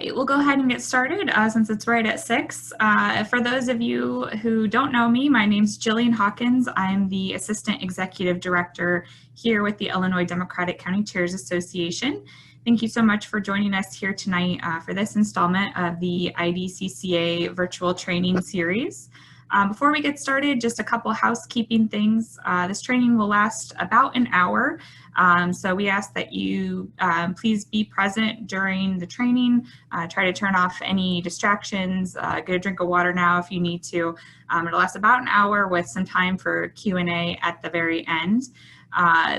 right, we'll go ahead and get started since it's right at 6. For those of you who don't know me, my name's Jillian Hawkins. I'm the Assistant Executive Director here with the Illinois Democratic County Chairs Association. Thank you so much for joining us here tonight for this installment of the IDCCA virtual training series. Before we get started, just a couple housekeeping things. This training will last about an hour. So we ask that you please be present during the training. Try to turn off any distractions. Get a drink of water now if you need to. It'll last about an hour with some time for Q&A at the very end.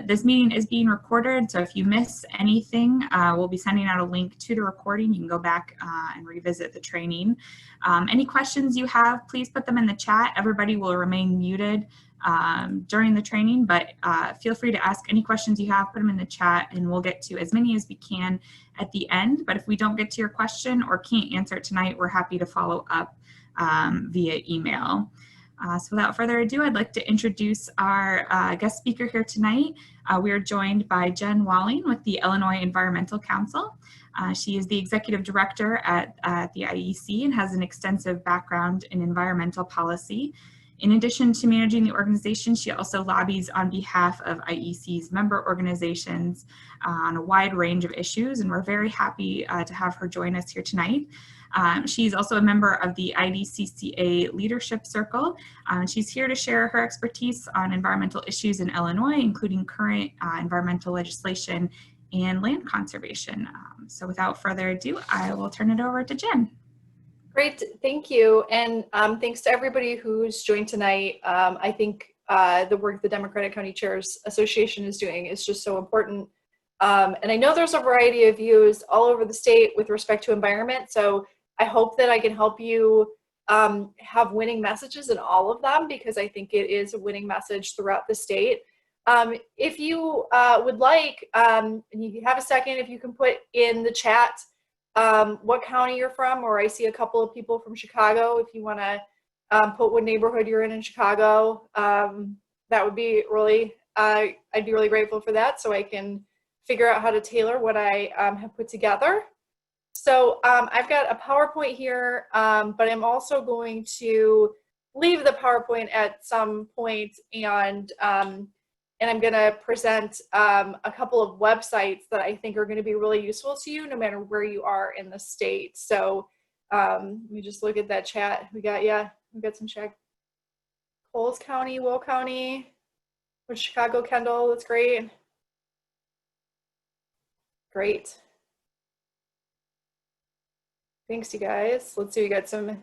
This meeting is being recorded, so if you miss anything, we'll be sending out a link to the recording. You can go back and revisit the training. Any questions you have, please put them in the chat. Everybody will remain muted during the training, but feel free to ask any questions you have, put them in the chat, and we'll get to as many as we can at the end. But if we don't get to your question or can't answer it tonight, we're happy to follow up via email. So without further ado, I'd like to introduce our guest speaker here tonight. We are joined by Jen Walling with the Illinois Environmental Council. She is the Executive Director at the IEC and has an extensive background in environmental policy. In addition to managing the organization, she also lobbies on behalf of IEC's member organizations on a wide range of issues, and we're very happy to have her join us here tonight. She's also a member of the IDCCA Leadership Circle. She's here to share her expertise on environmental issues in Illinois, including current environmental legislation and land conservation. So without further ado, I will turn it over to Jen. Great, thank you. And thanks to everybody who's joined tonight. I think the work the Democratic County Chairs Association is doing is just so important. And I know there's a variety of views all over the state with respect to environment. So I hope that I can help you have winning messages in all of them, because I think it is a winning message throughout the state. If you would like, and you have a second, if you can put in the chat what county you're from, or I see a couple of people from Chicago. If you want to put what neighborhood you're in Chicago, that would be really, I'd be really grateful for that, so I can figure out how to tailor what I have put together. So I've got a PowerPoint here, but I'm also going to leave the PowerPoint at some point, and I'm going to present a couple of websites that I think are going to be really useful to you no matter where you are in the state. So let me just look at that chat. We got some chat. Coles County, Will County, with Chicago, Kendall, that's great. Great. Thanks, you guys. Let's see, we got some,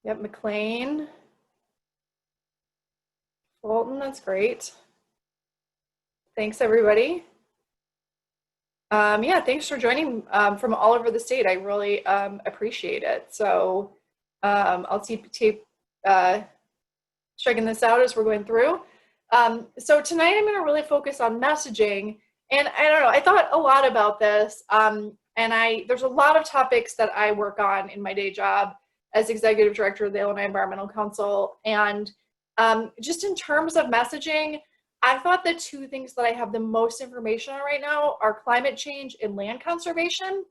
yep, McLean. Fulton, that's great. Thanks, everybody. Yeah, thanks for joining from all over the state. I really appreciate it. So I'll keep checking this out as we're going through. So tonight I'm going to really focus on messaging. And I don't know, I thought a lot about this. And there's a lot of topics that I work on in my day job as Executive Director of the Illinois Environmental Council. And just in terms of messaging, I thought the two things that I have the most information on right now are climate change and land conservation.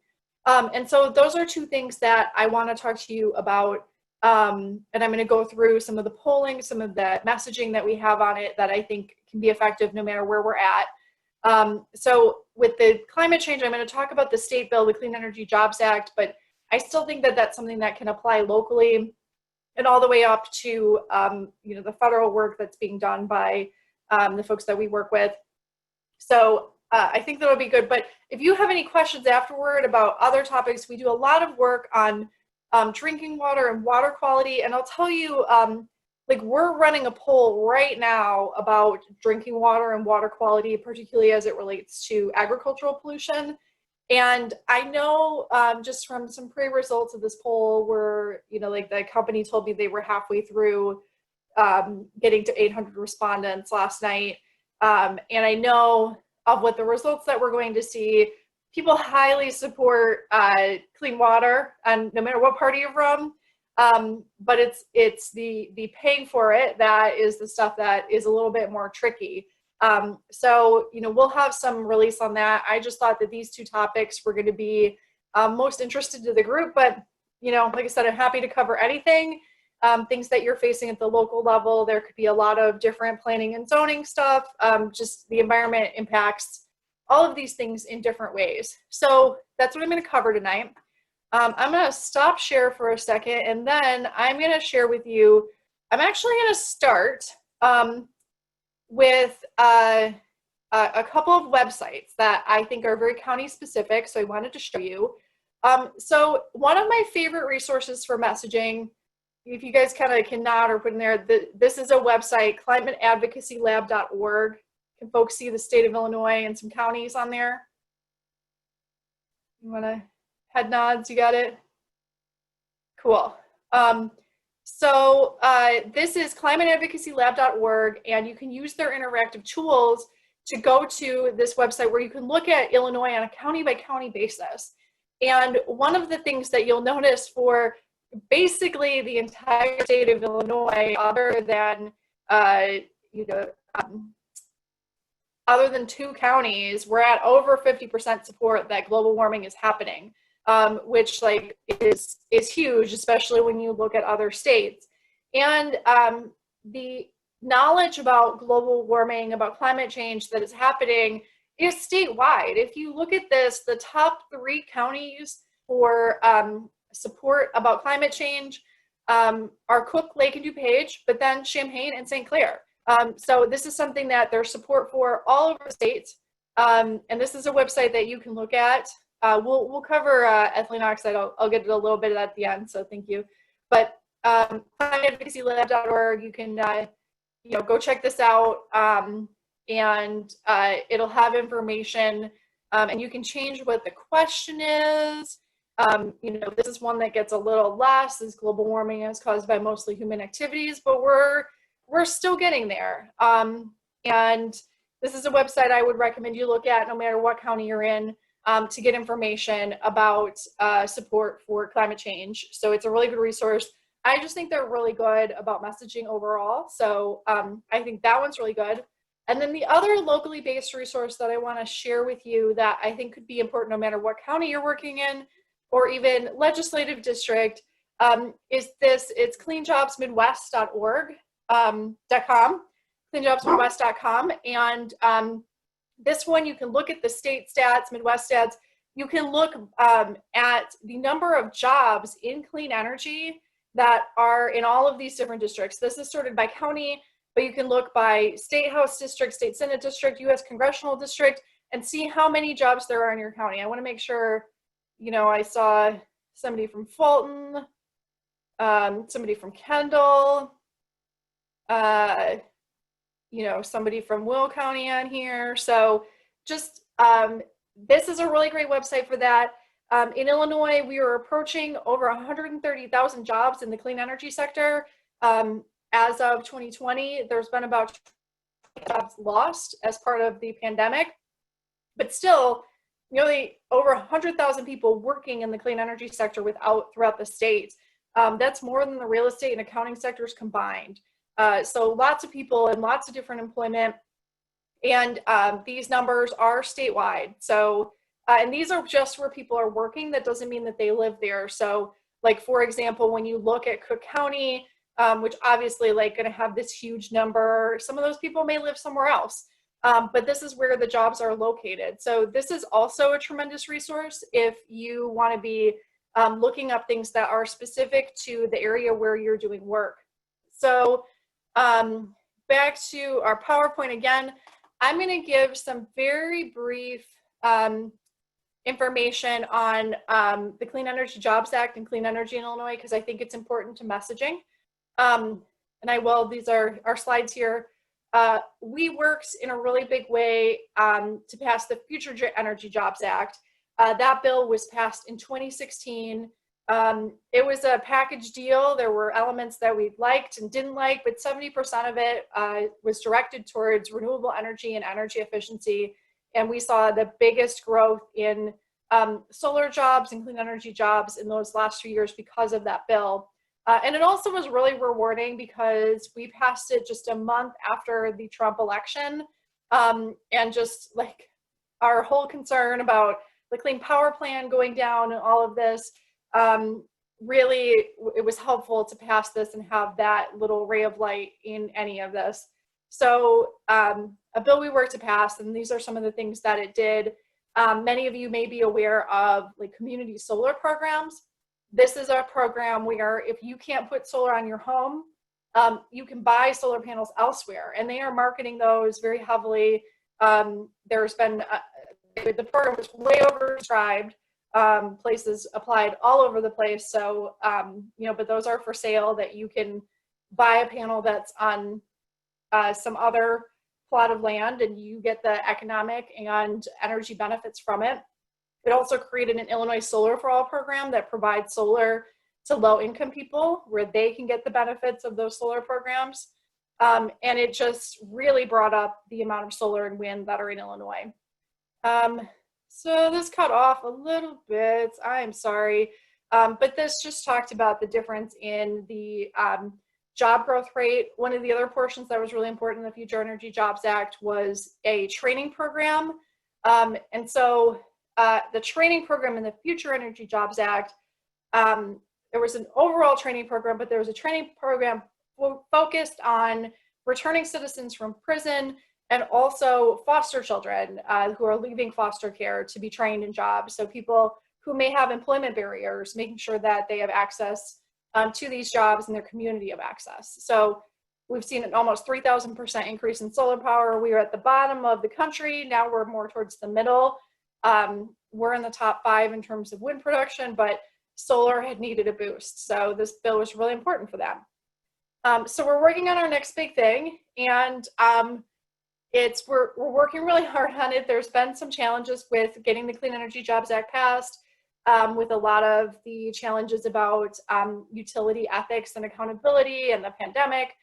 And so those are two things that I want to talk to you about. And I'm going to go through some of the polling, some of the messaging that we have on it that I think can be effective no matter where we're at. So with the climate change, I'm going to talk about the state bill, the Clean Energy Jobs Act, but I still think that that's something that can apply locally and all the way up to, you know, the federal work that's being done by the folks that we work with. So I think that'll be good. But if you have any questions afterward about other topics, we do a lot of work on drinking water and water quality. And I'll tell you, like, we're running a poll right now about drinking water and water quality, particularly as it relates to agricultural pollution. And I know just from some pre-results of this poll where, you know, like the company told me they were halfway through getting to 800 respondents last night. And I know of what the results that we're going to see, people highly support clean water, and no matter what party you're from. But it's the paying for it that is the stuff that is a little bit more tricky. So, you know, we'll have some release on that. I just thought that these two topics were going to be most interested to the group. But, like I said, I'm happy to cover anything, things that you're facing at the local level. There could be a lot of different planning and zoning stuff. Just the environment impacts all of these things in different ways. So that's what I'm going to cover tonight. I'm going to stop share for a second, and then I'm going to share with you. I'm actually going to start with a couple of websites that I think are very county specific, so I wanted to show you. So one of my favorite resources for messaging, if you guys kind of can nod or put in there, this is a website, climateadvocacylab.org. Can folks see the state of Illinois and some counties on there? You want to head nods? You got it? Cool. So this is climateadvocacylab.org, and you can use their interactive tools to go to this website where you can look at Illinois on a county by county basis. And one of the things that you'll notice for basically the entire state of Illinois, other than other than 2 counties, we're at over 50% support that global warming is happening, which is huge, especially when you look at other states. And the knowledge about global warming, about climate change that is happening is statewide. If you look at this, the top 3 counties for support about climate change are Cook, Lake, and DuPage, but then Champaign and St. Clair. So this is something that there's support for all over the states. And this is a website that you can look at. We'll cover ethylene oxide. I'll get to a little bit of that at the end, so thank you. But climateadvocacylab.org, you can go check this out, and it'll have information, and you can change what the question is. This is one that gets a little less, as global warming is caused by mostly human activities, but we're still getting there. And this is a website I would recommend you look at no matter what county you're in, to get information about support for climate change. So it's a really good resource. I just think they're really good about messaging overall. So I think that one's really good. And then the other locally based resource that I want to share with you that I think could be important no matter what county you're working in or even legislative district is this. It's cleanjobsmidwest.org. .com, cleanjobsmidwest.com, and this one you can look at the state stats, Midwest stats. You can look at the number of jobs in clean energy that are in all of these different districts. This is sorted by county, but you can look by state house district, state senate district, U.S. congressional district, and see how many jobs there are in your county. I want to make sure, I saw somebody from Fulton, somebody from Kendall, somebody from Will County on here. So just, this is a really great website for that. In Illinois, we are approaching over 130,000 jobs in the clean energy sector. As of 2020, there's been about 20 jobs lost as part of the pandemic, but still nearly over 100,000 people working in the clean energy sector throughout the state. That's more than the real estate and accounting sectors combined. So lots of people and lots of different employment, and these numbers are statewide. So, and these are just where people are working. That doesn't mean that they live there. So like, for example, when you look at Cook County, which obviously going to have this huge number, some of those people may live somewhere else, but this is where the jobs are located. So this is also a tremendous resource if you want to be looking up things that are specific to the area where you're doing work. So back to our PowerPoint again, I'm going to give some very brief information on the Clean Energy Jobs Act and clean energy in Illinois, because I think it's important to messaging. And I will, these are our slides here. We worked in a really big way to pass the Future Energy Jobs Act. That bill was passed in 2016. It was a package deal. There were elements that we liked and didn't like, but 70% of it was directed towards renewable energy and energy efficiency. And we saw the biggest growth in solar jobs and clean energy jobs in those last few years because of that bill. And it also was really rewarding because we passed it just a month after the Trump election. And just our whole concern about the Clean Power Plan going down and all of this, really, it was helpful to pass this and have that little ray of light in any of this. So a bill we worked to pass, and these are some of the things that it did. Many of you may be aware of like community solar programs. This is a program where if you can't put solar on your home, you can buy solar panels elsewhere, and they are marketing those very heavily. There's been, the program was way oversubscribed. Places applied all over the place. So, you know, but those are for sale that you can buy a panel that's on some other plot of land and you get the economic and energy benefits from it. It also created an Illinois Solar for All program that provides solar to low-income people where they can get the benefits of those solar programs. And it just really brought up the amount of solar and wind that are in Illinois. So this cut off a little bit, I'm sorry, but this just talked about the difference in the job growth rate. One of the other portions that was really important in the Future Energy Jobs Act was a training program. And so the training program in the Future Energy Jobs Act, there was an overall training program, but there was a training program focused on returning citizens from prison and also foster children who are leaving foster care to be trained in jobs. So people who may have employment barriers, making sure that they have access to these jobs in their community of access. So we've seen an almost 3,000% increase in solar power. We are at the bottom of the country. Now we're more towards the middle. We're in the top 5 in terms of wind production, but solar had needed a boost. So this bill was really important for them. So we're working on our next big thing, and we're working really hard on it. There's been some challenges with getting the Clean Energy Jobs Act passed, with a lot of the challenges about utility ethics and accountability and the pandemic.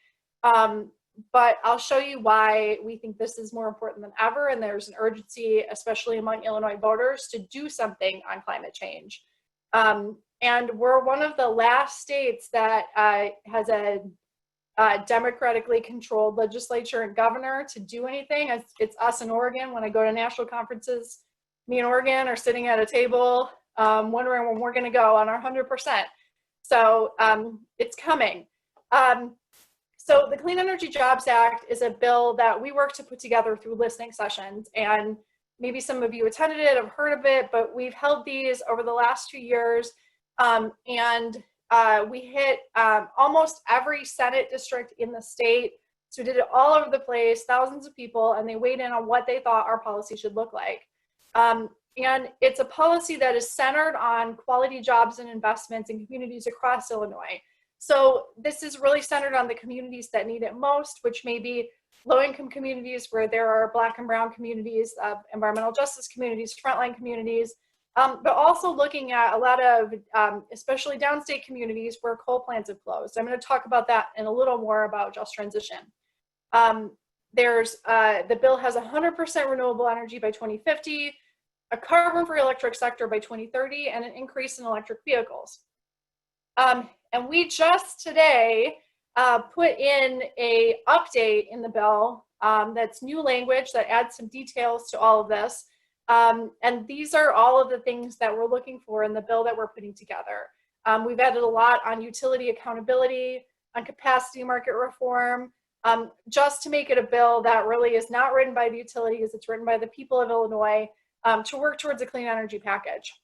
But I'll show you why we think this is more important than ever, and there's an urgency, especially among Illinois voters, to do something on climate change. And we're one of the last states that has a democratically controlled legislature and governor to do anything. It's us in Oregon. When I go to national conferences, me and Oregon are sitting at a table wondering when we're going to go on our 100%. So it's coming. So the Clean Energy Jobs Act is a bill that we work to put together through listening sessions, and maybe some of you attended it, have heard of it, but we've held these over the last 2 years, and we hit almost every Senate district in the state. So we did it all over the place, thousands of people, and they weighed in on what they thought our policy should look like. And it's a policy that is centered on quality jobs and investments in communities across Illinois. So this is really centered on the communities that need it most, which may be low-income communities where there are Black and Brown communities, environmental justice communities, frontline communities, but also looking at a lot of, especially downstate communities where coal plants have closed. I'm going to talk about that in a little more about just transition. The bill has 100% renewable energy by 2050, a carbon-free electric sector by 2030, and an increase in electric vehicles. And we just today put in a update in the bill that's new language that adds some details to all of this. And these are all of the things that we're looking for in the bill that we're putting together. We've added a lot on utility accountability, on capacity market reform, just to make it a bill that really is not written by the utilities, it's written by the people of Illinois to work towards a clean energy package.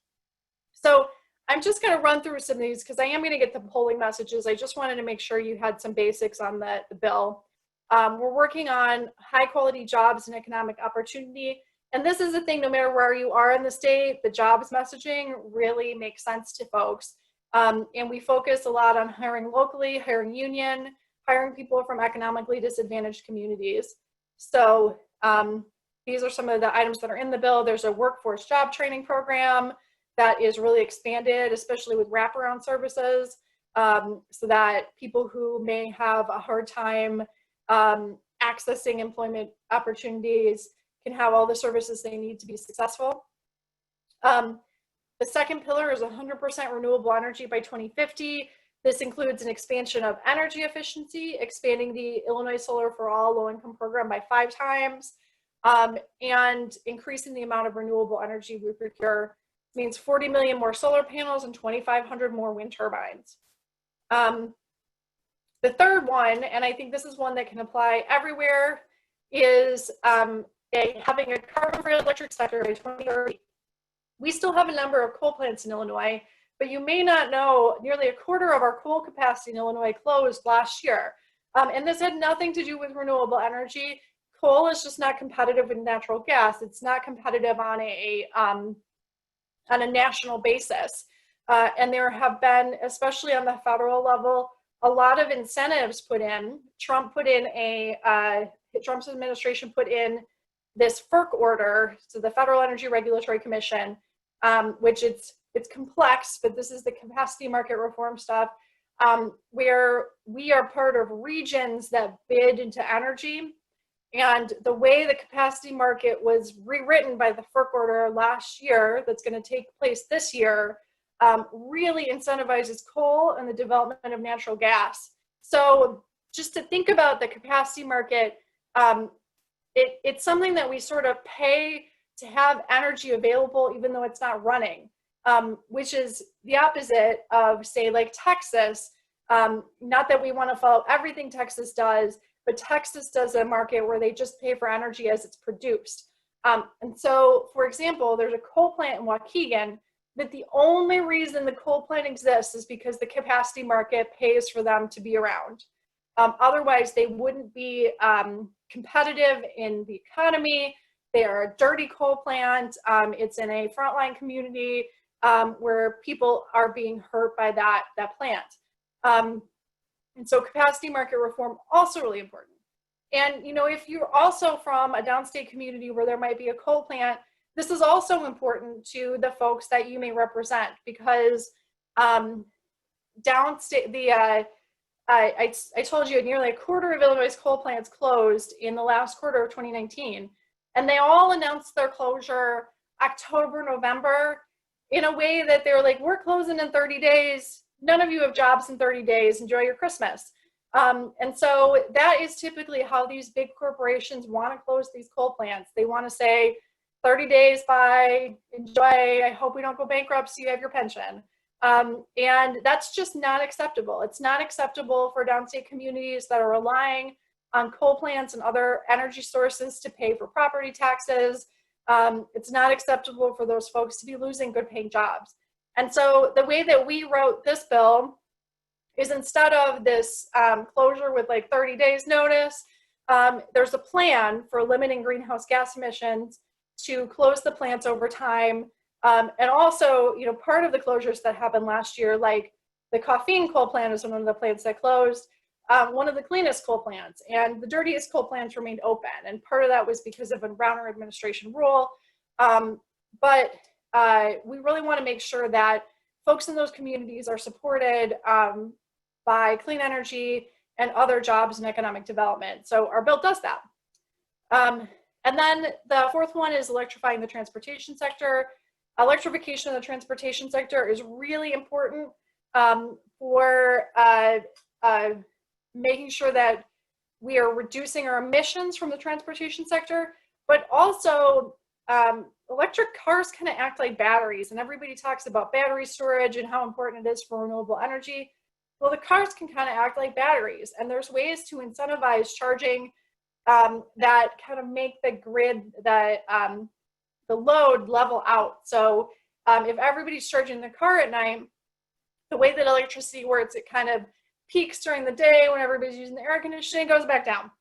So I'm just going to run through some of these because I am going to get the polling messages. I just wanted to make sure you had some basics on the bill. We're working on high quality jobs and economic opportunity. And this is the thing, no matter where you are in the state, the jobs messaging really makes sense to folks. And we focus a lot on hiring locally, hiring union, hiring people from economically disadvantaged communities. So these are some of the items that are in the bill. There's a workforce job training program that is really expanded, especially with wraparound services, so that people who may have a hard time accessing employment opportunities can have all the services they need to be successful. The second pillar is 100% renewable energy by 2050. This includes an expansion of energy efficiency, expanding the Illinois Solar for All low-income program by 5 times, And increasing the amount of renewable energy we procure means 40 million more solar panels and 2,500 more wind turbines. The third one, and I think this is one that can apply everywhere, is having a carbon-free electric sector by 2030. We still have a number of coal plants in Illinois, but you may not know nearly a quarter of our coal capacity in Illinois closed last year. And this had nothing to do with renewable energy. Coal is just not competitive with natural gas. It's not competitive on a national basis. And there have been, especially on the federal level, a lot of incentives put in. Trump's administration put in this FERC order, so the Federal Energy Regulatory Commission, which it's complex, but this is the capacity market reform stuff, where we are part of regions that bid into energy. And the way the capacity market was rewritten by the FERC order last year, that's going to take place this year, really incentivizes coal and the development of natural gas. So just to think about the capacity market, it's something that we sort of pay to have energy available even though it's not running, which is the opposite of, say, like Texas. Not that we want to follow everything Texas does, but Texas does a market where they just pay for energy as it's produced. And so, for example, there's a coal plant in Waukegan that the only reason the coal plant exists is because the capacity market pays for them to be around. Otherwise, they wouldn't be competitive in the economy. They are a dirty coal plant. It's in a frontline community where people are being hurt by that plant. And so capacity market reform, also really important. And, you know, if you're also from a downstate community where there might be a coal plant, this is also important to the folks that you may represent, because downstate, I told you nearly a quarter of Illinois' coal plants closed in the last quarter of 2019. And they all announced their closure October, November, in a way that they're like, we're closing in 30 days. None of you have jobs in 30 days. Enjoy your Christmas. And so that is typically how these big corporations want to close these coal plants. They want to say 30 days, bye, enjoy, I hope we don't go bankrupt so you have your pension. And that's just not acceptable. It's not acceptable for downstate communities that are relying on coal plants and other energy sources to pay for property taxes. It's not acceptable for those folks to be losing good paying jobs. And so the way that we wrote this bill is, instead of this closure with like 30 days notice, there's a plan for limiting greenhouse gas emissions to close the plants over time. And also, you know, part of the closures that happened last year, like the Coffeen coal plant is one of the plants that closed, one of the cleanest coal plants, and the dirtiest coal plants remained open. And part of that was because of a Browner administration rule. But we really want to make sure that folks in those communities are supported by clean energy and other jobs and economic development. So our bill does that. And then the fourth one is electrifying the transportation sector. Electrification of the transportation sector is really important for making sure that we are reducing our emissions from the transportation sector, but also electric cars kind of act like batteries, and everybody talks about battery storage and how important it is for renewable energy. Well, the cars can kind of act like batteries, and there's ways to incentivize charging that kind of make the grid, the load level out. So if everybody's charging the car at night, the way that electricity works, it kind of peaks during the day when everybody's using the air conditioning, goes back down.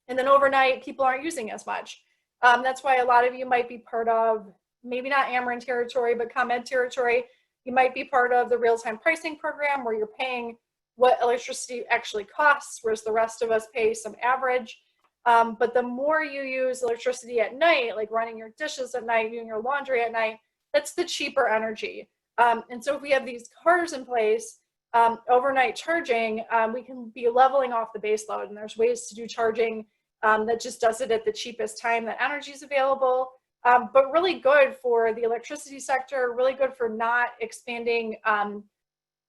And then overnight, people aren't using as much. That's why a lot of you might be part of, maybe not Ameren territory, but ComEd territory. You might be part of the real-time pricing program where you're paying what electricity actually costs, whereas the rest of us pay some average. But the more you use electricity at night, like running your dishes at night, doing your laundry at night, that's the cheaper energy. And so if we have these cars in place, overnight charging, we can be leveling off the base load. And there's ways to do charging that just does it at the cheapest time that energy is available, but really good for the electricity sector, really good for not expanding.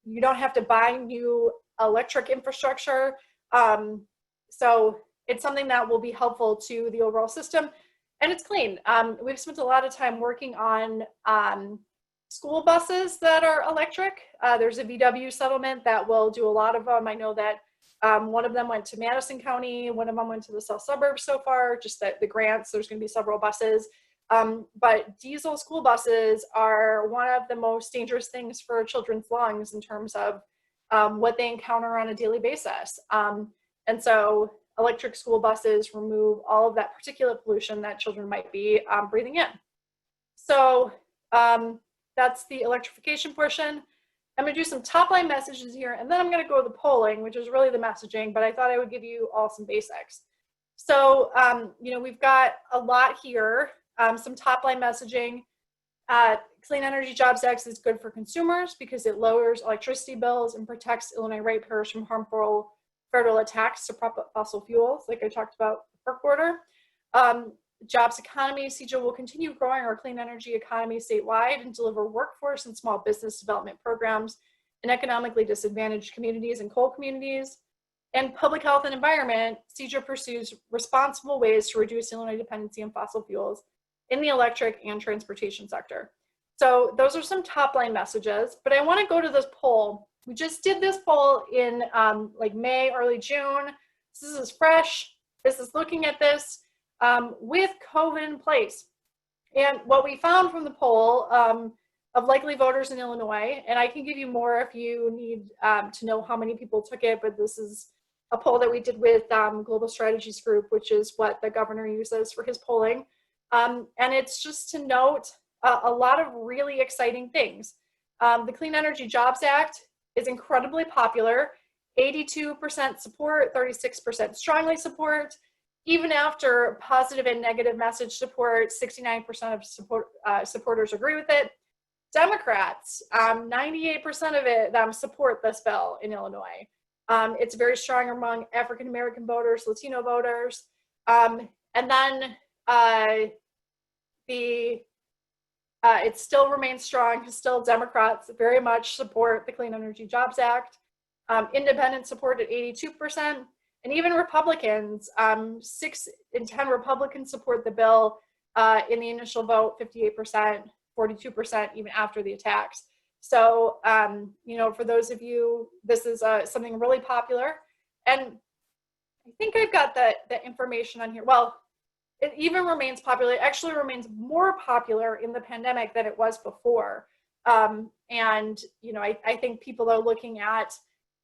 You don't have to buy new electric infrastructure. So it's something that will be helpful to the overall system. and it's clean. We've spent a lot of time working on school buses that are electric. There's a VW settlement that will do a lot of them. I know that one of them went to Madison County, one of them went to the south suburbs so far, just that the grants, there's going to be several buses. But diesel school buses are one of the most dangerous things for children's lungs in terms of what they encounter on a daily basis. And so electric school buses remove all of that particulate pollution that children might be breathing in. So that's the electrification portion. I'm going to do some top line messages here, and then I'm going to go to the polling, which is really the messaging, but I thought I would give you all some basics. So, we've got a lot here, some top line messaging. Clean Energy Jobs Act is good for consumers because it lowers electricity bills and protects Illinois ratepayers from harmful federal attacks to fossil fuels, like I talked about the FERC order. Jobs economy, CEJA will continue growing our clean energy economy statewide and deliver workforce and small business development programs in economically disadvantaged communities and coal communities. And public health and environment, CEJA pursues responsible ways to reduce Illinois dependency on fossil fuels in the electric and transportation sector. So those are some top line messages, but I want to go to this poll. We just did this poll in like May, early June. This is fresh. This is looking at this with COVID in place. And what we found from the poll of likely voters in Illinois, and I can give you more if you need to know how many people took it, but this is a poll that we did with Global Strategies Group, which is what the governor uses for his polling. And it's just to note a lot of really exciting things. The Clean Energy Jobs Act is incredibly popular, 82% support, 36% strongly support. Even after positive and negative message support, 69% of supporters agree with it. Democrats, 98% of them support this bill in Illinois. It's very strong among African-American voters, Latino voters. And then it still remains strong. Still, Democrats very much support the Clean Energy Jobs Act. Independents support at 82%. And even Republicans, 6 in 10 Republicans support the bill in the initial vote, 58%, 42% even after the attacks. So, for those of you, this is something really popular. And I think I've got the information on here. Well, it even remains popular. It actually remains more popular in the pandemic than it was before. I think people are looking at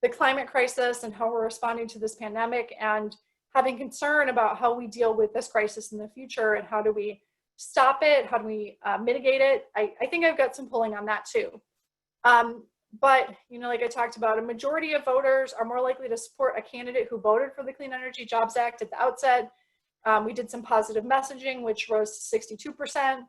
the climate crisis and how we're responding to this pandemic and having concern about how we deal with this crisis in the future and how do we stop it, how do we mitigate it. I think I've got some polling on that too. But, like I talked about, a majority of voters are more likely to support a candidate who voted for the Clean Energy Jobs Act at the outset. We did some positive messaging, which rose to 62%.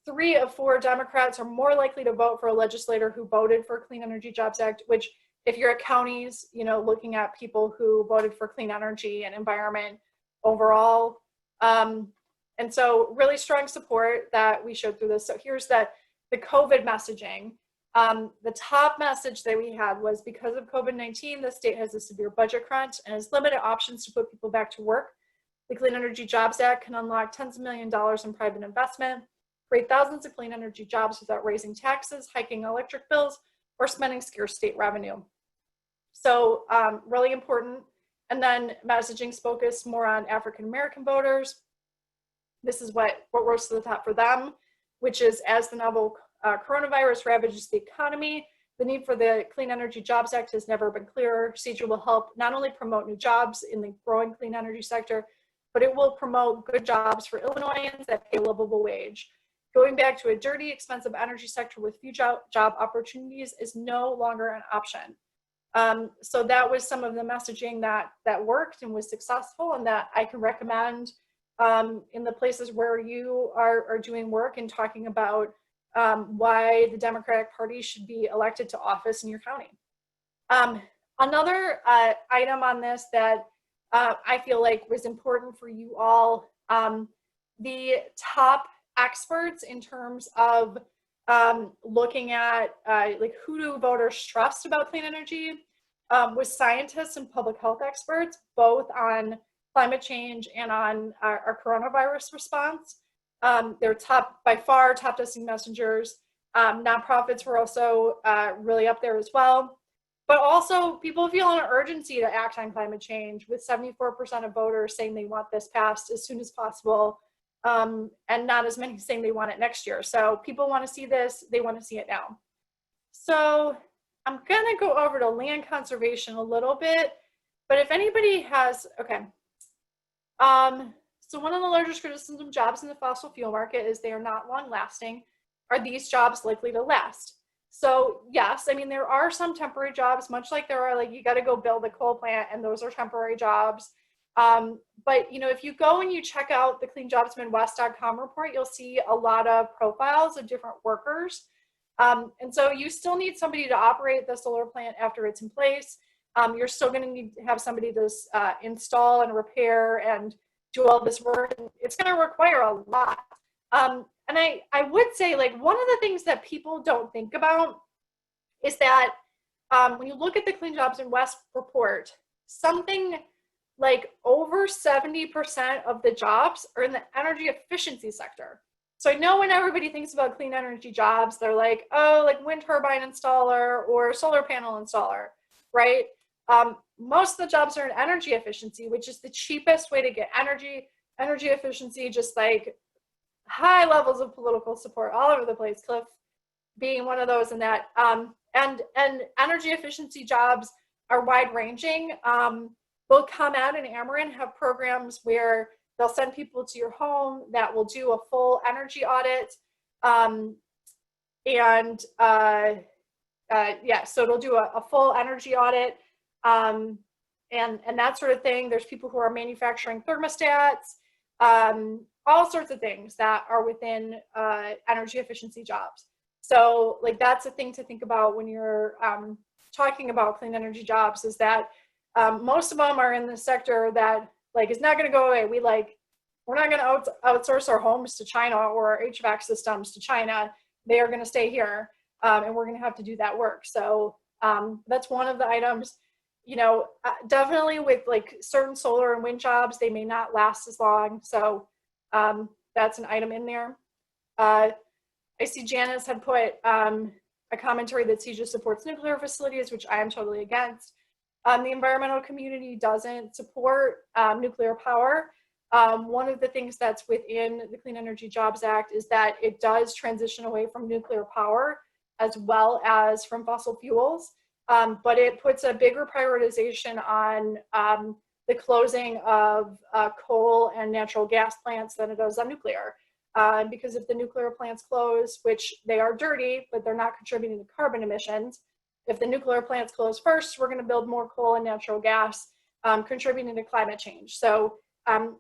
3 of 4 Democrats are more likely to vote for a legislator who voted for Clean Energy Jobs Act, which if you're at counties, looking at people who voted for clean energy and environment overall. And so really strong support that we showed through this. So here's the COVID messaging. The top message that we had was because of COVID-19, the state has a severe budget crunch and has limited options to put people back to work. The Clean Energy Jobs Act can unlock tens of millions of dollars in private investment, create thousands of clean energy jobs without raising taxes, hiking electric bills, or spending scarce state revenue. So really important. And then messaging's focused more on African-American voters. This is what rose to the top for them, which is as the novel coronavirus ravages the economy, the need for the Clean Energy Jobs Act has never been clearer. CEJA will help not only promote new jobs in the growing clean energy sector, but it will promote good jobs for Illinoisans that pay a livable wage. Going back to a dirty, expensive energy sector with few job opportunities is no longer an option. So that was some of the messaging that worked and was successful and that I can recommend in the places where you are doing work and talking about why the Democratic Party should be elected to office in your county. Another item on this that I feel like was important for you all, the top experts in terms of looking at like who do voters trust about clean energy was scientists and public health experts, both on climate change and on our coronavirus response. They're by far top testing messengers. Nonprofits were also really up there as well. But also people feel an urgency to act on climate change, with 74% of voters saying they want this passed as soon as possible, and not as many saying they want it next year. So people want to see this, they want to see it now. So I'm gonna go over to land conservation a little bit, but if anybody has, okay. So one of the largest criticisms of jobs in the fossil fuel market is they are not long lasting. Are these jobs likely to last? So yes, I mean, there are some temporary jobs, much like there are, like, you got to go build a coal plant, and those are temporary jobs. But, you know, if you go and you check out the cleanjobsmidwest.com report, you'll see a lot of profiles of different workers. And so you still need somebody to operate the solar plant after it's in place. You're still going to need to have somebody to install and repair and do all this work. And it's going to require a lot. And I would say, like, one of the things that people don't think about is that when you look at the Clean Jobs in West report, something like over 70% of the jobs are in the energy efficiency sector. So I know when everybody thinks about clean energy jobs, they're like, oh, like wind turbine installer or solar panel installer, right? Most of the jobs are in energy efficiency, which is the cheapest way to get energy efficiency, just like high levels of political support all over the place, Cliff being one of those, and that. And energy efficiency jobs are wide ranging. Both ComEd and Ameren have programs where they'll send people to your home that will do a full energy audit. So it'll do a full energy audit and that sort of thing. There's people who are manufacturing thermostats, all sorts of things that are within energy efficiency jobs. So, like, that's a thing to think about when you're talking about clean energy jobs, is that most of them are in the sector that, like, is not going to go away. We're not going to outsource our homes to China or our HVAC systems to China. They are going to stay here, and we're going to have to do that work. So that's one of the items. You know, definitely with, like, certain solar and wind jobs, they may not last as long. So that's an item in there. I see Janice had put a commentary that CJA supports nuclear facilities, which I am totally against. The environmental community doesn't support nuclear power. One of the things that's within the Clean Energy Jobs Act is that it does transition away from nuclear power as well as from fossil fuels, but it puts a bigger prioritization on the closing of coal and natural gas plants than it does on nuclear. Because if the nuclear plants close, which they are dirty, but they're not contributing to carbon emissions, if the nuclear plants close first, we're going to build more coal and natural gas, contributing to climate change. So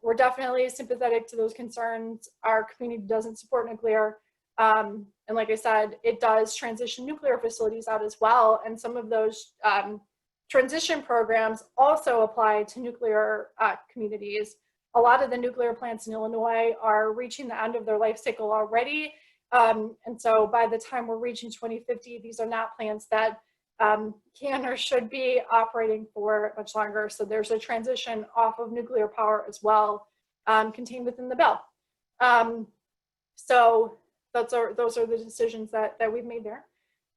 we're definitely sympathetic to those concerns. Our community doesn't support nuclear. And like I said, it does transition nuclear facilities out as well. And some of those transition programs also apply to nuclear communities. A lot of the nuclear plants in Illinois are reaching the end of their life cycle already. And so by the time we're reaching 2050, these are not plants that can or should be operating for much longer. So there's a transition off of nuclear power as well, contained within the bill. So those are the decisions that we've made there.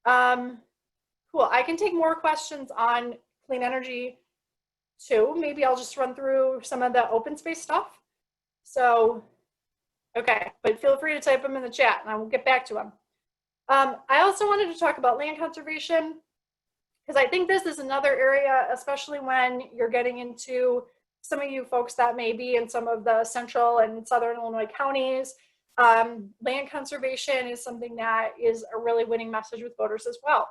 Cool, I can take more questions on clean energy too. Maybe I'll just run through some of the open space stuff. So, okay, but feel free to type them in the chat and I will get back to them. I also wanted to talk about land conservation, because I think this is another area, especially when you're getting into some of you folks that may be in some of the central and southern Illinois counties. Land conservation is something that is a really winning message with voters as well.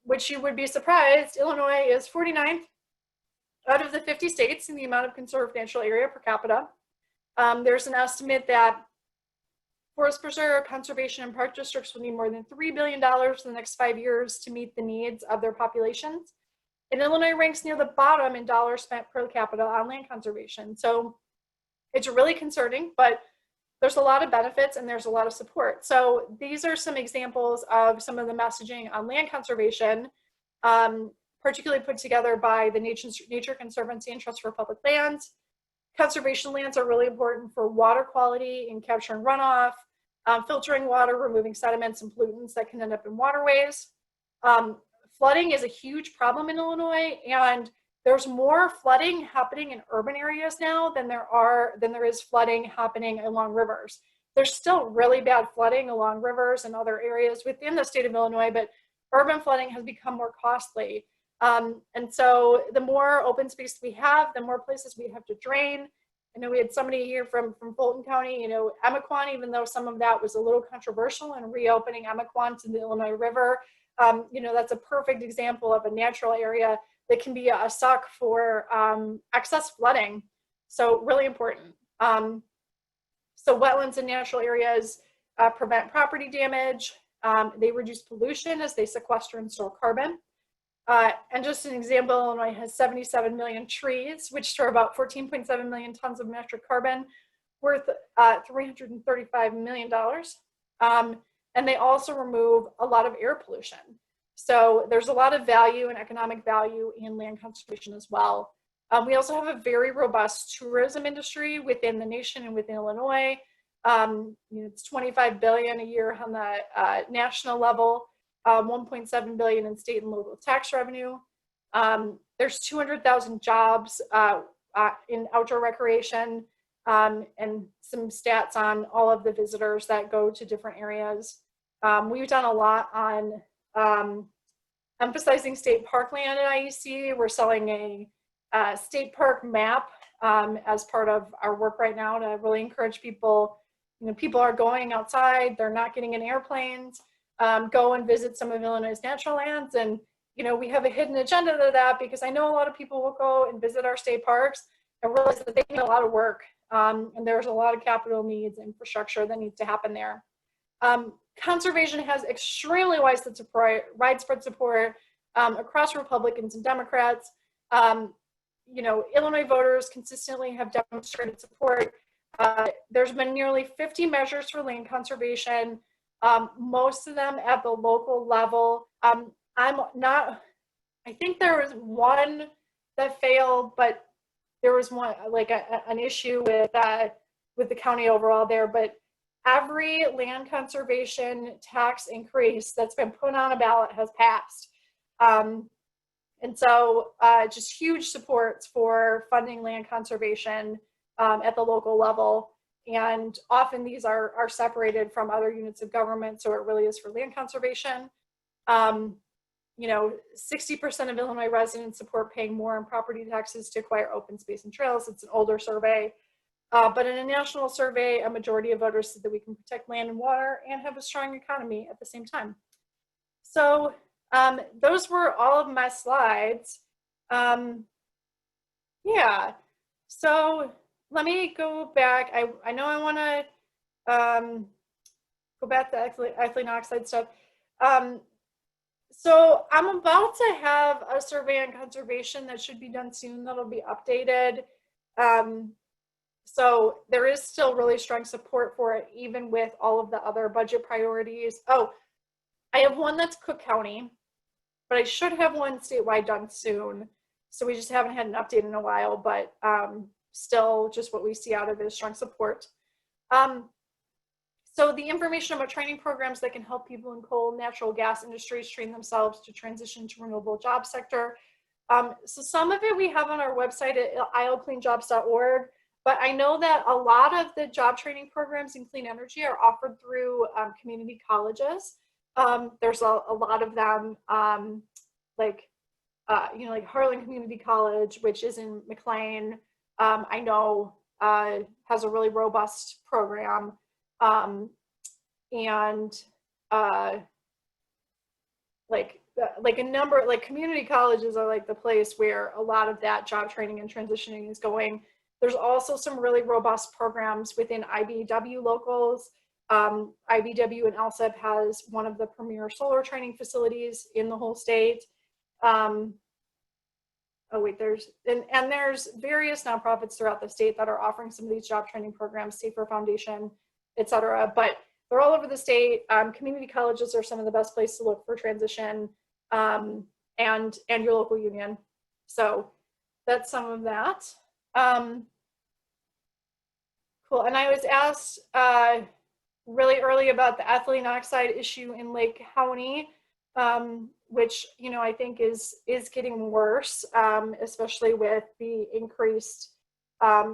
Which you would be surprised, Illinois is 49th out of the 50 states in the amount of conserved natural area per capita. There's an estimate that forest preserve, conservation, and park districts will need more than $3 billion in the next 5 years to meet the needs of their populations. And Illinois ranks near the bottom in dollars spent per capita on land conservation. So it's really concerning, but there's a lot of benefits and there's a lot of support. So these are some examples of some of the messaging on land conservation. particularly put together by the Nature Conservancy and Trust for Public Lands. Conservation lands are really important for water quality and capturing runoff, filtering water, removing sediments and pollutants that can end up in waterways. Flooding is a huge problem in Illinois, and there's more flooding happening in urban areas now than there is flooding happening along rivers. There's still really bad flooding along rivers and other areas within the state of Illinois, but urban flooding has become more costly. And so the more open space we have, the more places we have to drain. I know we had somebody here from Fulton County, Emiquon, even though some of that was a little controversial in reopening Emiquon to the Illinois River. That's a perfect example of a natural area that can be a suck for excess flooding. So really important. So wetlands and natural areas prevent property damage. They reduce pollution as they sequester and store carbon. And just an example, Illinois has 77 million trees, which store about 14.7 million tons of metric carbon, worth $335 million. And they also remove a lot of air pollution. So there's a lot of value and economic value in land conservation as well. We also have a very robust tourism industry within the nation and within Illinois. It's $25 billion a year on the national level, 1.7 billion in state and local tax revenue. There's 200,000 jobs in outdoor recreation, and some stats on all of the visitors that go to different areas. We've done a lot on emphasizing state parkland at IEC. We're selling a state park map as part of our work right now to really encourage people. People are going outside, they're not getting in airplanes, go and visit some of Illinois' natural lands. And, we have a hidden agenda to that, because I know a lot of people will go and visit our state parks and realize that they need a lot of work. And there's a lot of capital needs, infrastructure that needs to happen there. Conservation has extremely widespread support across Republicans and Democrats. Illinois voters consistently have demonstrated support. There's been nearly 50 measures for land conservation, most of them at the local level. I think there was one that failed, but there was one, like an issue with the county overall there. But every land conservation tax increase that's been put on a ballot has passed. And so just huge supports for funding land conservation at the local level. And often these are separated from other units of government, so it really is for land conservation. 60% of Illinois residents support paying more in property taxes to acquire open space and trails. It's an older survey. But in a national survey, a majority of voters said that we can protect land and water and have a strong economy at the same time. So those were all of my slides. Yeah, so let me go back. I know I want to go back to ethylene oxide stuff. So I'm about to have a survey on conservation that should be done soon. That'll be updated. So there is still really strong support for it, even with all of the other budget priorities. Oh, I have one that's Cook County, but I should have one statewide done soon. So we just haven't had an update in a while, but still just what we see out of it is strong support. So the information about training programs that can help people in coal, natural gas industries train themselves to transition to renewable job sector. So some of it we have on our website at iocleanjobs.org, but I know that a lot of the job training programs in clean energy are offered through community colleges. There's a lot of them, like Harlan Community College, which is in McLean, I know has a really robust program. Like a number, like community colleges are like the place where a lot of that job training and transitioning is going. There's also some really robust programs within IBEW locals. IBEW and LSEP has one of the premier solar training facilities in the whole state. There's various nonprofits throughout the state that are offering some of these job training programs, Safer Foundation, et cetera, but they're all over the state. Community colleges are some of the best places to look for transition. and your local union. So that's some of that. Cool. And I was asked really early about the ethylene oxide issue in Lake County, which, you know, I think is getting worse, especially with the increased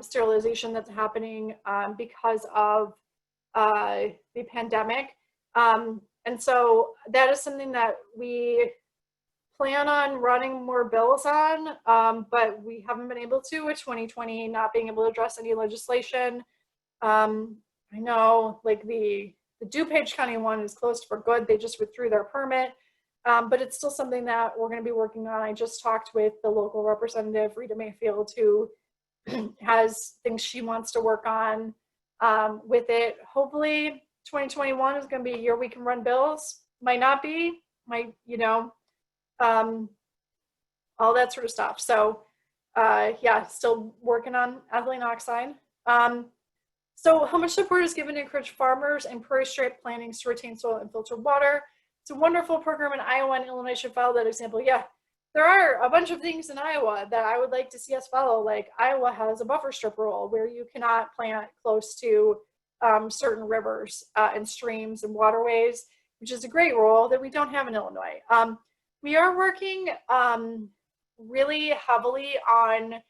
sterilization that's happening because of the pandemic. And so that is something that we plan on running more bills on, but we haven't been able to with 2020 not being able to address any legislation. I know, like the DuPage County one is closed for good. They just withdrew their permit, but it's still something that we're going to be working on. I just talked with the local representative, Rita Mayfield, who has things she wants to work on with it. Hopefully 2021 is going to be a year we can run bills. Might not be, might, you know, all that sort of stuff. So yeah, still working on ethylene oxide. So how much support is given to encourage farmers and prairie stripe plantings to retain soil and filter water? It's a wonderful program, and Iowa and Illinois should follow that example. Yeah, there are a bunch of things in Iowa that I would like to see us follow. Like Iowa has a buffer strip rule where you cannot plant close to certain rivers and streams and waterways, which is a great rule that we don't have in Illinois. We are working really heavily on,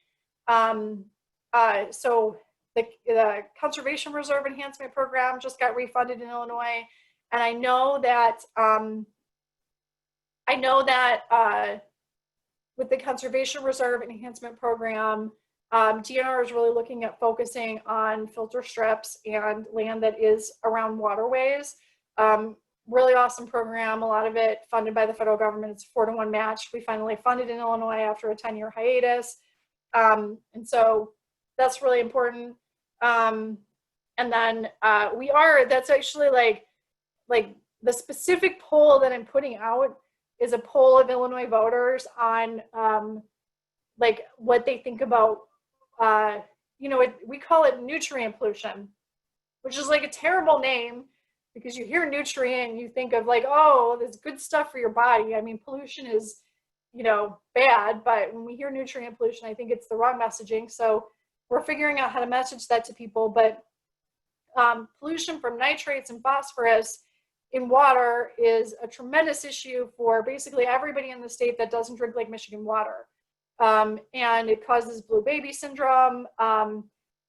so the Conservation Reserve Enhancement Program just got refunded in Illinois. And I know that with the Conservation Reserve Enhancement Program, DNR is really looking at focusing on filter strips and land that is around waterways. Really awesome program, a lot of it funded by the federal government. It's a 4-to-1 match. We finally funded in Illinois after a 10-year hiatus. And so that's really important. And then that's actually like the specific poll that I'm putting out is a poll of Illinois voters on like what they think about, you know, we call it nutrient pollution, which is like a terrible name because you hear nutrient, you think of like, oh, there's good stuff for your body. I mean, pollution is, you know, bad, but when we hear nutrient pollution, I think it's the wrong messaging. So we're figuring out how to message that to people, but pollution from nitrates and phosphorus in water is a tremendous issue for basically everybody in the state that doesn't drink Lake Michigan water. And it causes blue baby syndrome.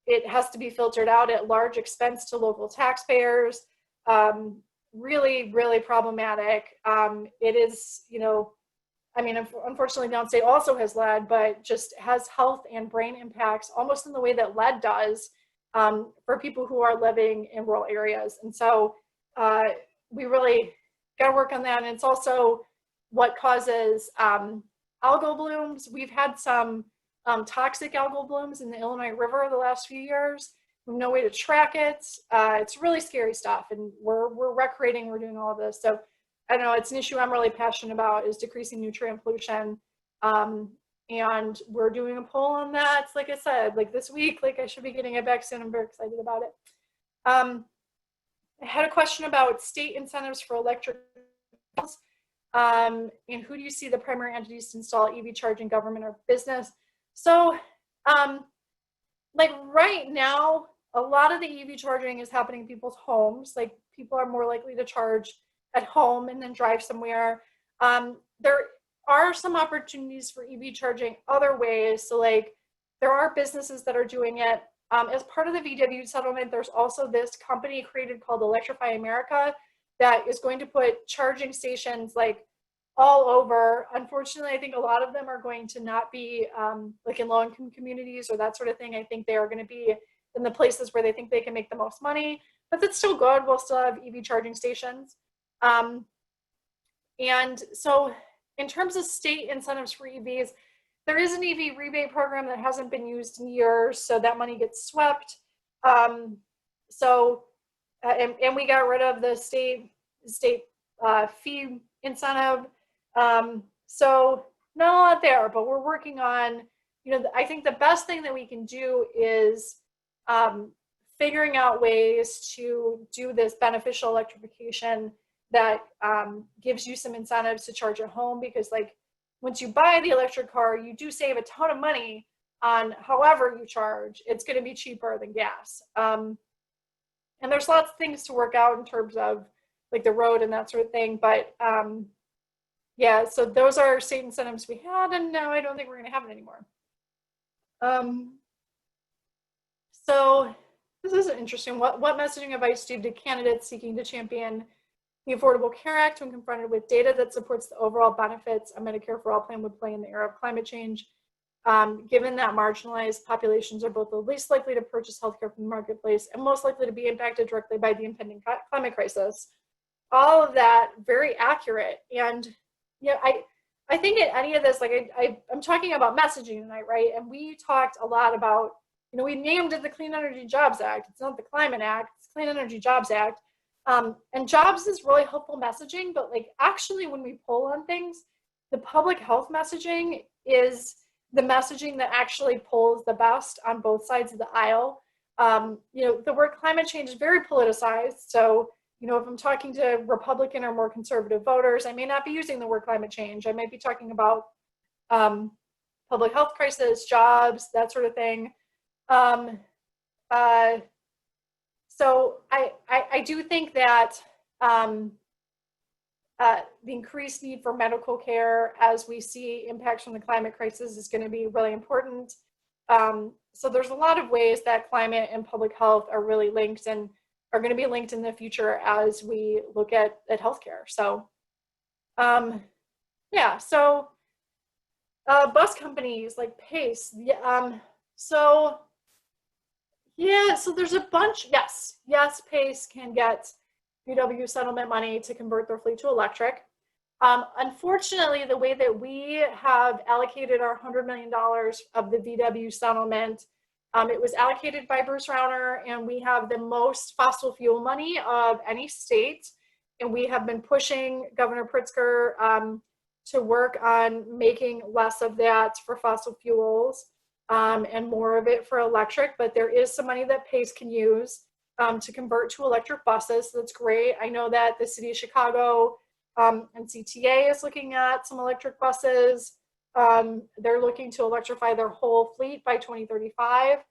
It has to be filtered out at large expense to local taxpayers. Really, really problematic. It is, you know, I mean, unfortunately, downstate also has lead, but just has health and brain impacts almost in the way that lead does for people who are living in rural areas. And so we really got to work on that. And it's also what causes algal blooms. We've had some toxic algal blooms in the Illinois River the last few years. We have no way to track it. It's really scary stuff, and we're recreating, we're doing all of this. So I don't know, it's an issue I'm really passionate about, is decreasing nutrient pollution. And we're doing a poll on that, like I said, like this week, like I should be getting it back soon. I'm very excited about it. I had a question about state incentives for electric vehicles. And who do you see the primary entities to install EV charging, government or business? So like right now, a lot of the EV charging is happening in people's homes. Like people are more likely to charge at home and then drive somewhere. There are some opportunities for EV charging other ways. So like there are businesses that are doing it. As part of the VW settlement, there's also this company created called Electrify America that is going to put charging stations like all over. Unfortunately, I think a lot of them are going to not be like in low-income communities or that sort of thing. I think they are going to be in the places where they think they can make the most money, but that's still good. We'll still have EV charging stations. And so in terms of state incentives for EVs, there is an EV rebate program that hasn't been used in years, so that money gets swept. And we got rid of the state fee incentive. So not a lot there, but we're working on, you know, I think the best thing that we can do is figuring out ways to do this beneficial electrification that gives you some incentives to charge at home, because like once you buy the electric car, you do save a ton of money on however you charge. It's going to be cheaper than gas. And there's lots of things to work out in terms of like the road and that sort of thing. But yeah, so those are state incentives we had, and now I don't think we're going to have it anymore. So this is interesting. What messaging advice do you give to candidates seeking to champion the Affordable Care Act when confronted with data that supports the overall benefits a Medicare for All plan would play in the era of climate change, given that marginalized populations are both the least likely to purchase healthcare from the marketplace and most likely to be impacted directly by the impending climate crisis? All of that very accurate. And yeah, I think in any of this, like I'm talking about messaging tonight, right? And we talked a lot about, you know, we named it the Clean Energy Jobs Act. It's not the Climate Act, it's Clean Energy Jobs Act. And jobs is really helpful messaging, but like actually when we pull on things, the public health messaging is the messaging that actually pulls the best on both sides of the aisle. You know, the word climate change is very politicized. So, you know, if I'm talking to Republican or more conservative voters, I may not be using the word climate change. I might be talking about public health crisis, jobs, that sort of thing. So I do think that the increased need for medical care as we see impacts from the climate crisis is going to be really important. So there's a lot of ways that climate and public health are really linked and are going to be linked in the future as we look at healthcare. So yeah, so bus companies like Pace, so there's a bunch. Yes, Pace can get VW settlement money to convert their fleet to electric. Unfortunately, the way that we have allocated our $100 million of the VW settlement, it was allocated by Bruce Rauner, and we have the most fossil fuel money of any state. And we have been pushing Governor Pritzker to work on making less of that for fossil fuels and more of it for electric. But there is some money that Pace can use to convert to electric buses. So that's great. I know that the city of Chicago and CTA is looking at some electric buses. They're looking to electrify their whole fleet by 2035.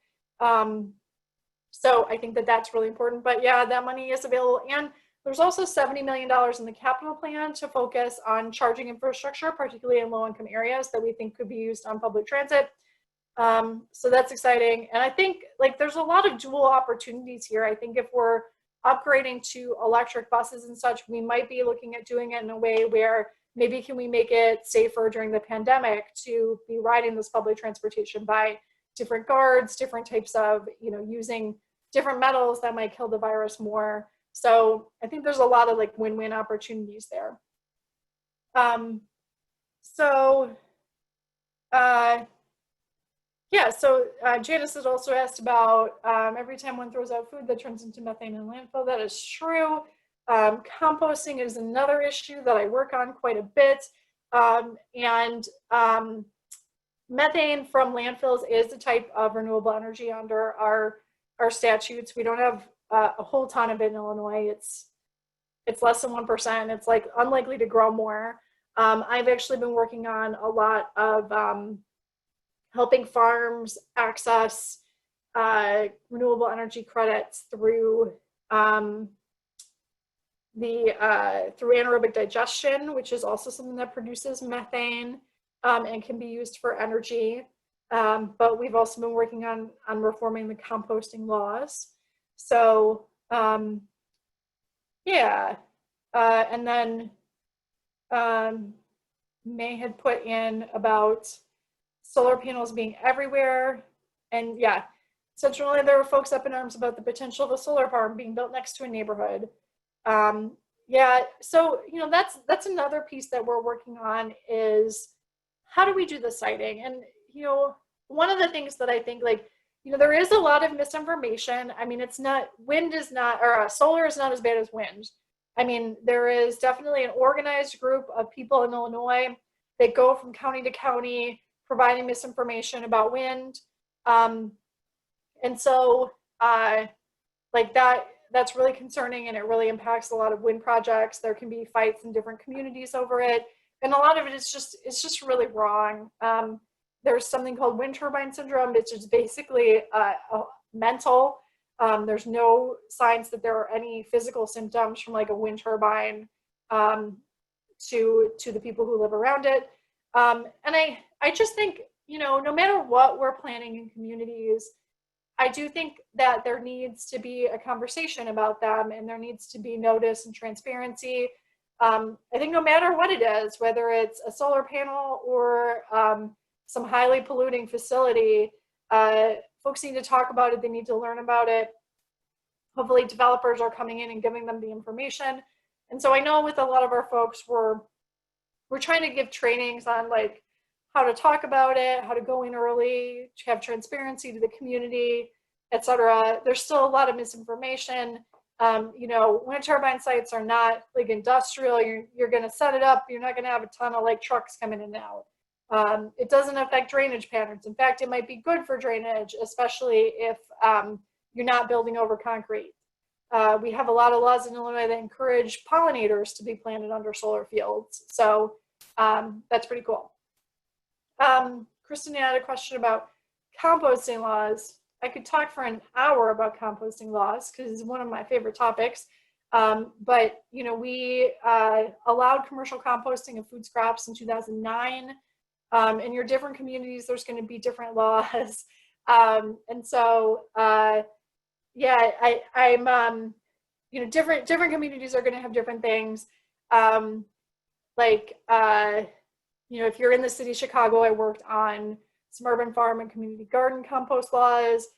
So I think that that's really important. But yeah, that money is available. And there's also $70 million in the capital plan to focus on charging infrastructure, particularly in low-income areas that we think could be used on public transit. So that's exciting. And I think like there's a lot of dual opportunities here. I think if we're upgrading to electric buses and such, we might be looking at doing it in a way where maybe can we make it safer during the pandemic to be riding this public transportation by different guards, different types of, you know, using different metals that might kill the virus more. So I think there's a lot of like win-win opportunities there. Yeah, so Janice has also asked about every time one throws out food that turns into methane in landfill. That is true. Composting is another issue that I work on quite a bit. Methane from landfills is a type of renewable energy under our statutes. We don't have a whole ton of it in Illinois. It's less than 1%. It's like unlikely to grow more. I've actually been working on a lot of helping farms access renewable energy credits through through anaerobic digestion, which is also something that produces methane and can be used for energy. But we've also been working on reforming the composting laws. So yeah, and then May had put in about solar panels being everywhere. And yeah, centrally there were folks up in arms about the potential of a solar farm being built next to a neighborhood. Yeah, so, you know, that's another piece that we're working on is how do we do the siting? And, you know, one of the things that I think, like, you know, there is a lot of misinformation. I mean, it's not, wind is not, or solar is not as bad as wind. I mean, there is definitely an organized group of people in Illinois that go from county to county providing misinformation about wind. And so, like that's really concerning, and it really impacts a lot of wind projects. There can be fights in different communities over it. and a lot of it is just really wrong. There's something called wind turbine syndrome. It's just basically mental. There's no signs that there are any physical symptoms from like a wind turbine to the people who live around it. And I just think, you know, no matter what we're planning in communities, I do think that there needs to be a conversation about them, and there needs to be notice and transparency. I think no matter what it is, whether it's a solar panel or some highly polluting facility, folks need to talk about it. They need to learn about it. Hopefully developers are coming in and giving them the information. And so I know with a lot of our folks, we're trying to give trainings on like how to talk about it, how to go in early, to have transparency to the community, et cetera. There's still a lot of misinformation. You know, wind turbine sites are not like industrial. You're going to set it up. You're not going to have a ton of like trucks coming in and out. It doesn't affect drainage patterns. In fact, it might be good for drainage, especially if you're not building over concrete. We have a lot of laws in Illinois that encourage pollinators to be planted under solar fields. So that's pretty cool. Kristen had a question about composting laws. I could talk for an hour about composting laws because it's one of my favorite topics. But, you know, we allowed commercial composting of food scraps in 2009. In your different communities, there's going to be different laws. And so, yeah, I'm, you know, different communities are going to have different things. You know, if you're in the city of Chicago, I worked on some urban farm and community garden compost laws.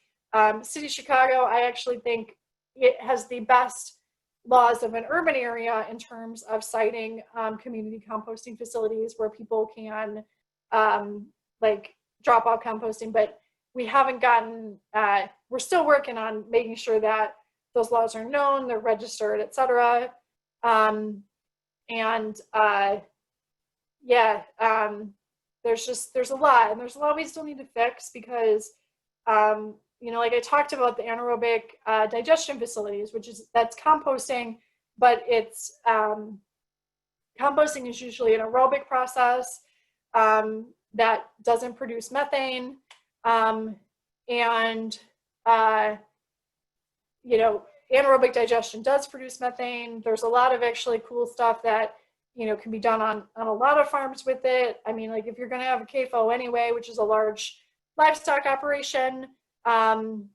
City of Chicago, I actually think it has the best laws of an urban area in terms of citing community composting facilities where people can like drop off composting, but we haven't gotten, we're still working on making sure that those laws are known, they're registered, et cetera. There's a lot, and there's a lot we still need to fix because, you know, like I talked about the anaerobic digestion facilities, that's composting, but it's, composting is usually an aerobic process that doesn't produce methane. You know, anaerobic digestion does produce methane. There's a lot of actually cool stuff that, you know, can be done on a lot of farms with it. I mean, like if you're going to have a CAFO anyway, which is a large livestock operation, then,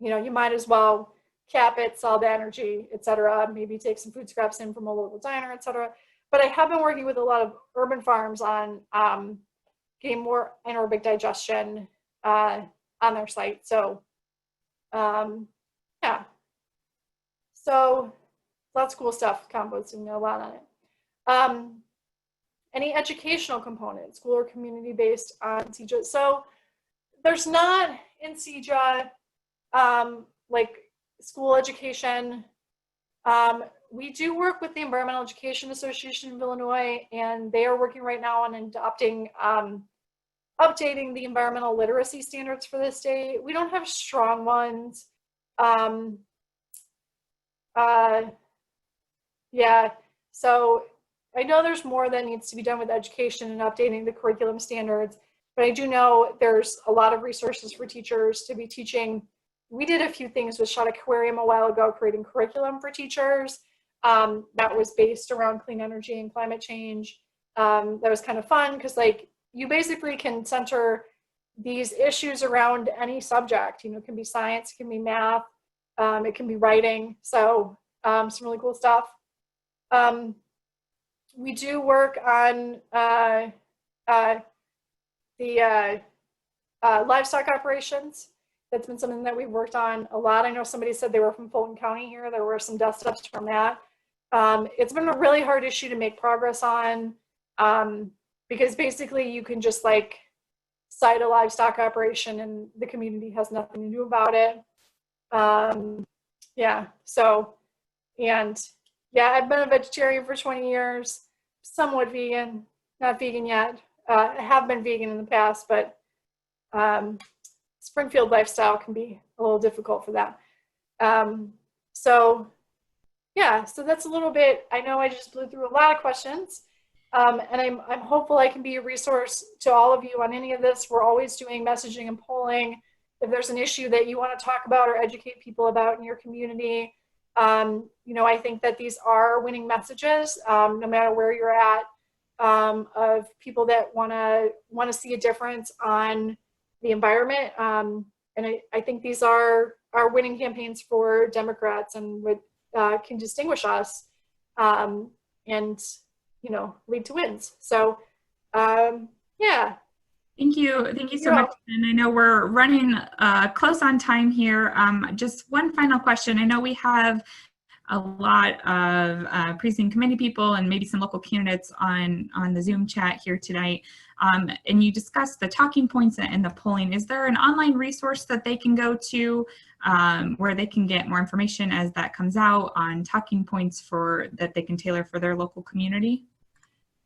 you might as well cap it, sell the energy, et cetera, maybe take some food scraps in from a local diner, et cetera. But I have been working with a lot of urban farms on getting more anaerobic digestion on their site. So, yeah. So lots of cool stuff, composting, a lot on it. Any educational components, school or community-based on CEJA? So there's not in CEJA like school education. We do work with the Environmental Education Association of Illinois, and they are working right now on adopting, updating the environmental literacy standards for the state. We don't have strong ones. Yeah, so I know there's more that needs to be done with education and updating the curriculum standards, but I do know there's a lot of resources for teachers to be teaching. We did a few things with Shot Aquarium a while ago, creating curriculum for teachers that was based around clean energy and climate change. That was kind of fun because like you basically can center these issues around any subject. You know, it can be science, it can be math, it can be writing. So some really cool stuff. We do work on the livestock operations. That's been something that we've worked on a lot. I know somebody said they were from Fulton County here. There were some dust-ups from that. It's been a really hard issue to make progress on because basically you can just like cite a livestock operation and the community has nothing to do about it. Yeah, so, and yeah, I've been a vegetarian for 20 years, somewhat vegan, not vegan yet. I have been vegan in the past, but Springfield lifestyle can be a little difficult for that. So yeah, so that's a little bit, I know I just blew through a lot of questions. And I'm hopeful I can be a resource to all of you on any of this. We're always doing messaging and polling. If there's an issue that you want to talk about or educate people about in your community, you know, I think that these are winning messages, no matter where you're at, of people that want to see a difference on the environment. And I think these are winning campaigns for Democrats and what can distinguish us, and, you know, lead to wins. So, yeah. Thank you so much. And I know we're running close on time here. Just one final question. I know we have a lot of precinct committee people and maybe some local candidates on the Zoom chat here tonight. And you discussed the talking points and the polling. Is there an online resource that they can go to where they can get more information as that comes out on talking points that they can tailor for their local community?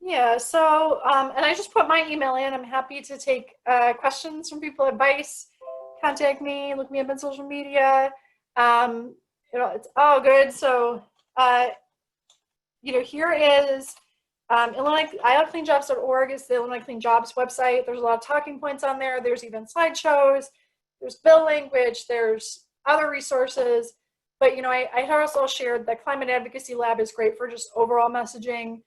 Yeah, so, and I just put my email in. I'm happy to take questions from people, advice, contact me, look me up on social media. You know, it's all good. So, you know, here is IllinoisCleanJobs.org is the Illinois Clean Jobs website. There's a lot of talking points on there. There's even slideshows. There's bill language. There's other resources. But, you know, I also shared the Climate Advocacy Lab is great for just overall messaging.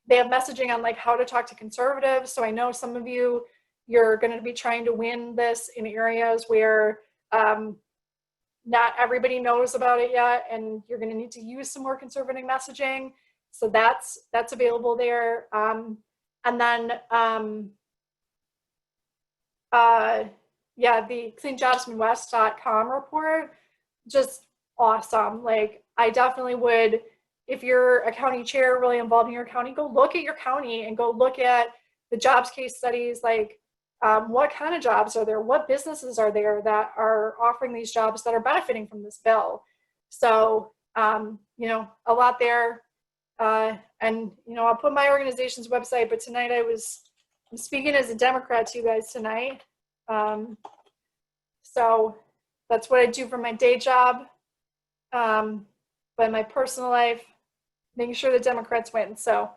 They have messaging on like how to talk to conservatives. So I know some of you, you're going to be trying to win this in areas where not everybody knows about it yet, and you're going to need to use some more conservative messaging. So that's available there. And then, yeah, the cleanjobsmidwest.com report, just awesome. Like, I definitely would, if you're a county chair really involved in your county, go look at your county and go look at the jobs case studies, like what kind of jobs are there? What businesses are there that are offering these jobs that are benefiting from this bill? So, you know, a lot there. And, you know, I'll put my organization's website, but tonight I'm speaking as a Democrat to you guys tonight. So that's what I do for my day job. But in my personal life, making sure the Democrats win. So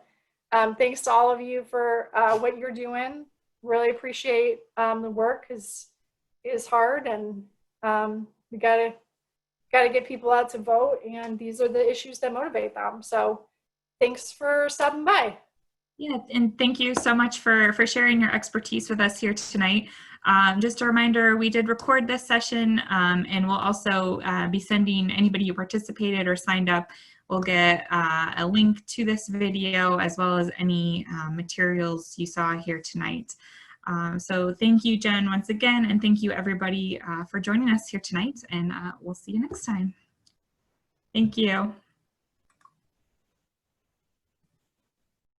thanks to all of you for what you're doing. Really appreciate the work, because it is hard, and we gotta get people out to vote, and these are the issues that motivate them. So thanks for stopping by. Yeah, and thank you so much for sharing your expertise with us here tonight. Just a reminder, we did record this session, and we'll also be sending anybody who participated or signed up, we'll get a link to this video as well as any materials you saw here tonight. So thank you, Jen, once again, and thank you everybody for joining us here tonight, and we'll see you next time. Thank you.